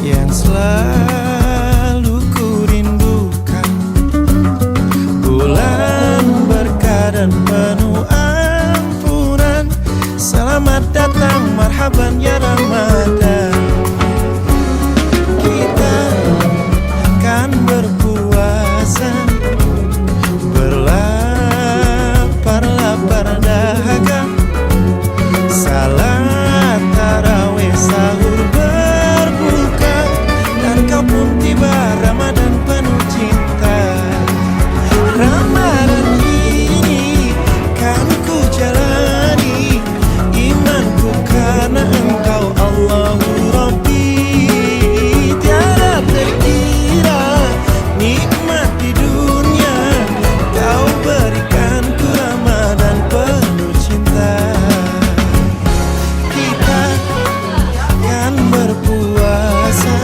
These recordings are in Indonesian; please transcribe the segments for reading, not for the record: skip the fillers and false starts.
yang selalu ku rindukan, bulan berkah dan penuh ampunan. Selamat datang, marhaban ya Ramadan. Kita kan berpuasa, berlapar-lapar dahaga, salat tarawih, sahur, berbuka, dan kau pun tiba, Ramadan penuh cinta. Ramadan ini kan ku jalani, imanku karena Engkau Allahu Rabbi. Tiada terkira nikmat di dunia Kau berikanku, Ramadan penuh cinta. Kita kan berpuasa,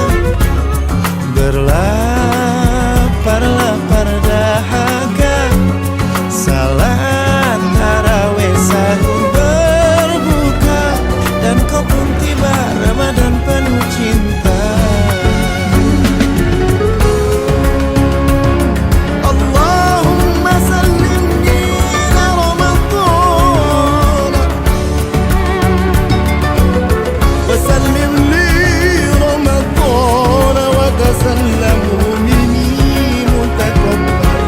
berlapar-lapar dahaga, salat tarawih, sahur, berbuka, dan kau pun tiba, Ramadan penuh cinta. Allahumma sallimni ila Ramadan wa sallim li Ramadan wa tasallamu minni mutaqabbal.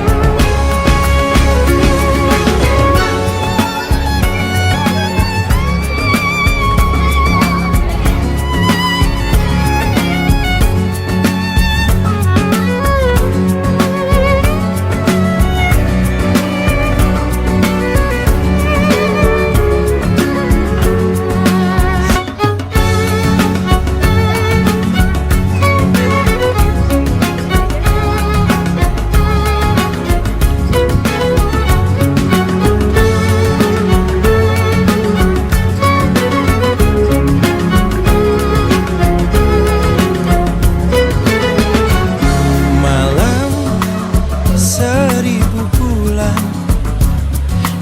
Malam seribu bulan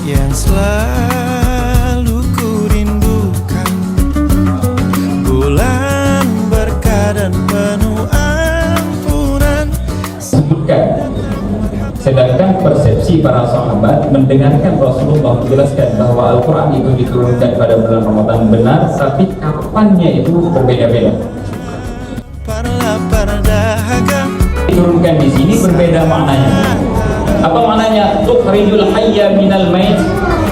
yang selalu ku rindukan, bulan berkah dan penuh ampunan. Sebutkan. Sedangkan persepsi para sahabat mendengarkan Rasulullah menjelaskan bahwa Al-Quran itu diturunkan pada bulan Ramadan benar, tapi kapannya itu berbeda-beda. Berlapar dahaga, Diturunkan di sini berbeda maknanya. Apa maknanya? Tukhrijul hayya minal mait,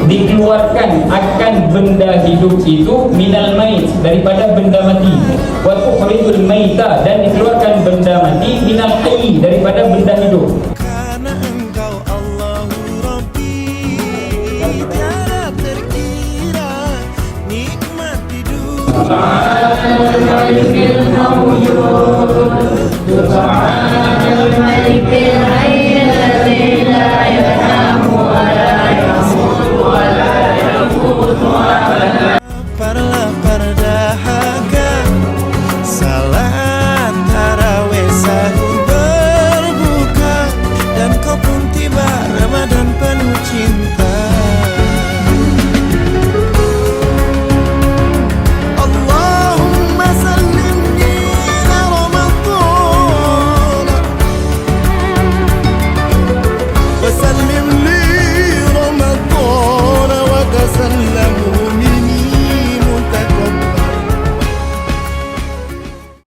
dikeluarkan akan benda hidup itu minal mait, daripada benda mati. Wa tukhrijul maita, dan dikeluarkan benda mati minal hayy, daripada benda hidup. karena Engkau Allahu Rabbi. Tiada terkira nikmat di dunia